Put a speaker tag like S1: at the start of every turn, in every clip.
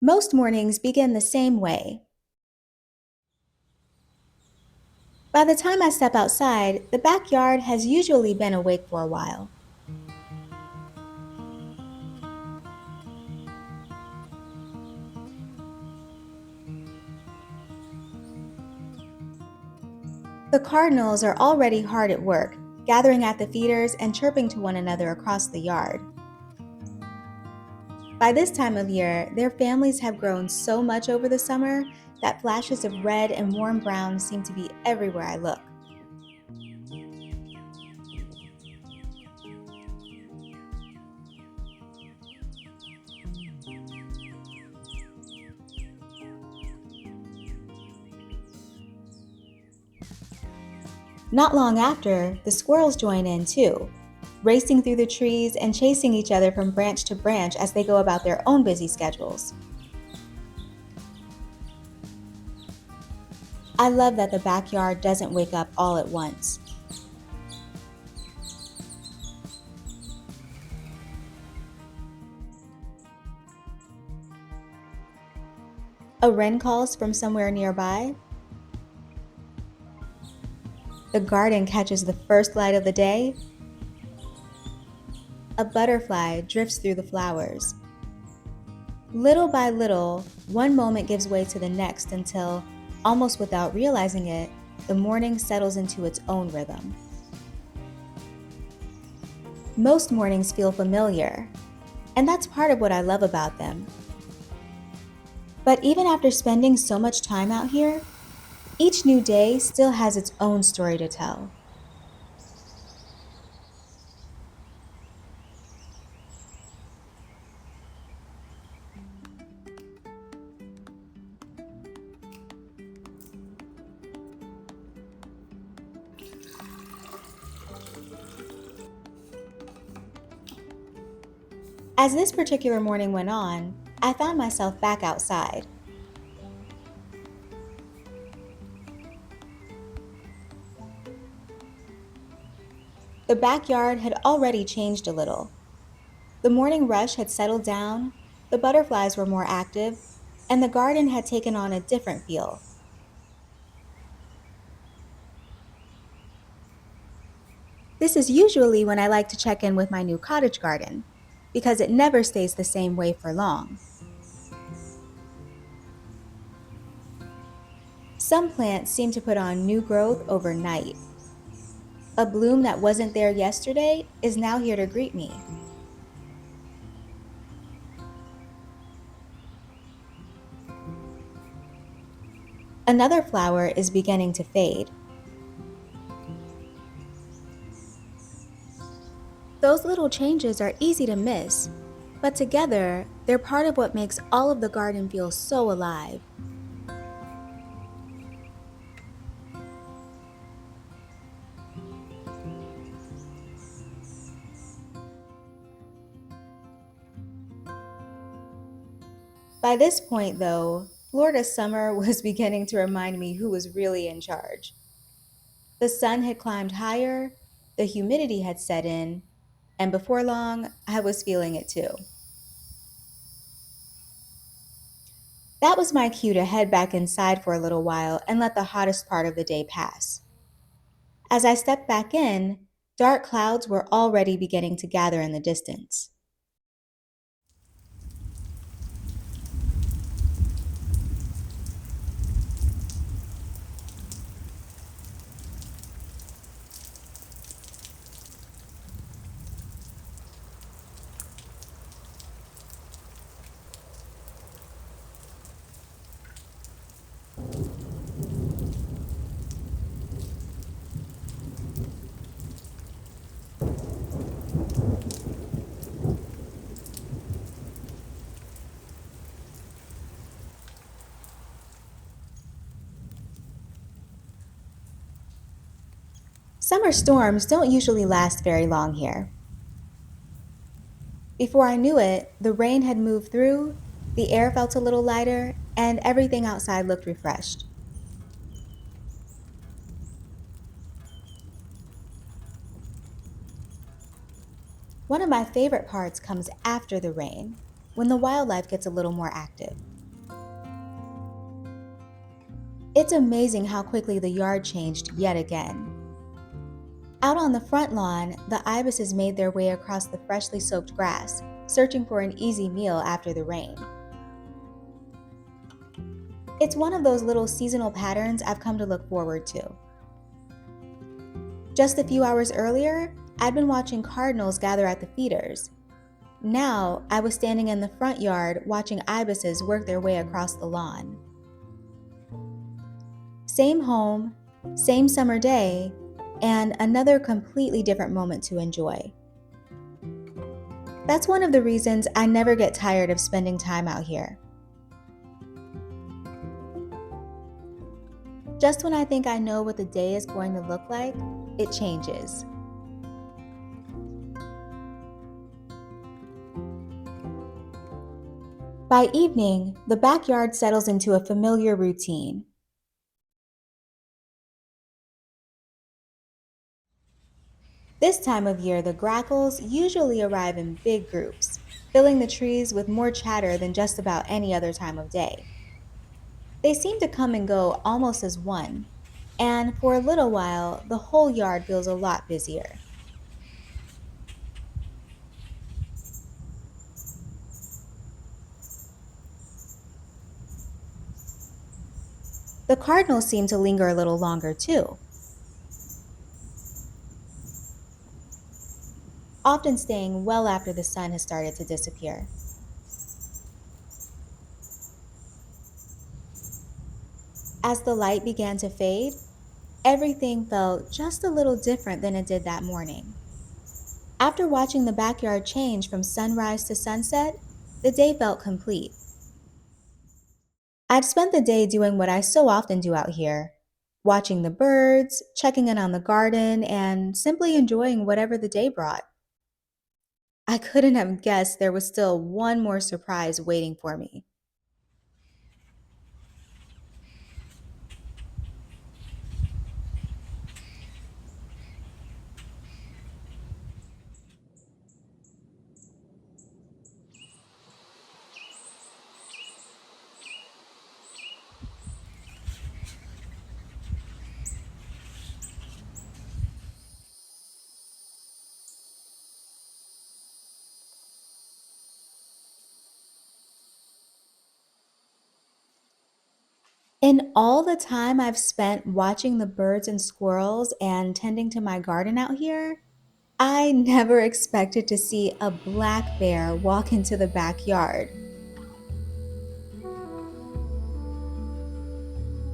S1: Most mornings begin the same way. By the time I step outside, the backyard has usually been awake for a while. The cardinals are already hard at work, gathering at the feeders and chirping to one another across the yard. By this time of year, their families have grown so much over the summer that flashes of red and warm brown seem to be everywhere I look. Not long after, the squirrels join in too, racing through the trees and chasing each other from branch to branch as they go about their own busy schedules. I love that the backyard doesn't wake up all at once. A wren calls from somewhere nearby. The garden catches the first light of the day. A butterfly drifts through the flowers. Little by little, one moment gives way to the next until, almost without realizing it, the morning settles into its own rhythm. Most mornings feel familiar, and that's part of what I love about them. But even after spending so much time out here, each new day still has its own story to tell. As this particular morning went on, I found myself back outside. The backyard had already changed a little. The morning rush had settled down, the butterflies were more active, and the garden had taken on a different feel. This is usually when I like to check in with my new cottage garden, because it never stays the same way for long. Some plants seem to put on new growth overnight. A bloom that wasn't there yesterday is now here to greet me. Another flower is beginning to fade. Those little changes are easy to miss, but together, they're part of what makes all of the garden feel so alive. By this point, though, Florida summer was beginning to remind me who was really in charge. The sun had climbed higher, the humidity had set in, and before long, I was feeling it too. That was my cue to head back inside for a little while and let the hottest part of the day pass. As I stepped back in, dark clouds were already beginning to gather in the distance. Summer storms don't usually last very long here. Before I knew it, the rain had moved through, the air felt a little lighter, and everything outside looked refreshed. One of my favorite parts comes after the rain, when the wildlife gets a little more active. It's amazing how quickly the yard changed yet again. Out on the front lawn, the ibises made their way across the freshly soaked grass, searching for an easy meal after the rain. It's one of those little seasonal patterns I've come to look forward to. Just a few hours earlier, I'd been watching cardinals gather at the feeders. Now, I was standing in the front yard watching ibises work their way across the lawn. Same home, same summer day, and another completely different moment to enjoy. That's one of the reasons I never get tired of spending time out here. Just when I think I know what the day is going to look like, it changes. By evening, the backyard settles into a familiar routine. This time of year, the grackles usually arrive in big groups, filling the trees with more chatter than just about any other time of day. They seem to come and go almost as one, and for a little while, the whole yard feels a lot busier. The cardinals seem to linger a little longer too, often staying well after the sun has started to disappear. As the light began to fade, everything felt just a little different than it did that morning. After watching the backyard change from sunrise to sunset, the day felt complete. I'd spent the day doing what I so often do out here, watching the birds, checking in on the garden, and simply enjoying whatever the day brought. I couldn't have guessed there was still one more surprise waiting for me. In all the time I've spent watching the birds and squirrels and tending to my garden out here, I never expected to see a black bear walk into the backyard.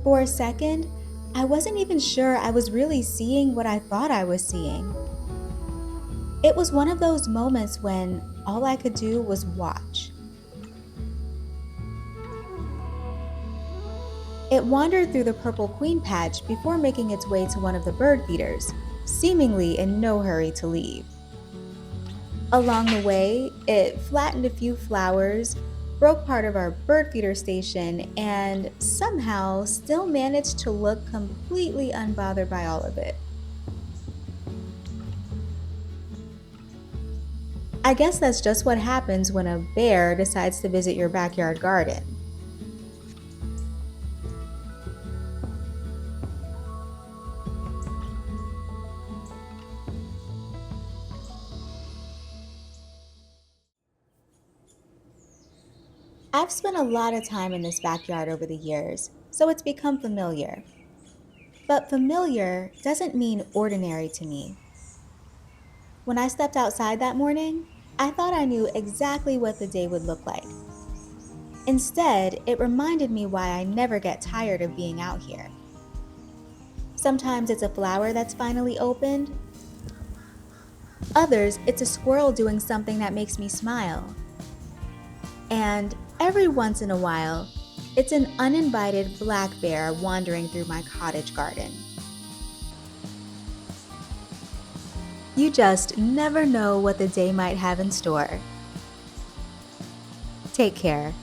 S1: For a second, I wasn't even sure I was really seeing what I thought I was seeing. It was one of those moments when all I could do was watch. It wandered through the purple queen patch before making its way to one of the bird feeders, seemingly in no hurry to leave. Along the way, it flattened a few flowers, broke part of our bird feeder station, and somehow still managed to look completely unbothered by all of it. I guess that's just what happens when a bear decides to visit your backyard garden. I've spent a lot of time in this backyard over the years, so it's become familiar. But familiar doesn't mean ordinary to me. When I stepped outside that morning, I thought I knew exactly what the day would look like. Instead, it reminded me why I never get tired of being out here. Sometimes it's a flower that's finally opened. Others, it's a squirrel doing something that makes me smile. And every once in a while, it's an uninvited black bear wandering through my cottage garden. You just never know what the day might have in store. Take care.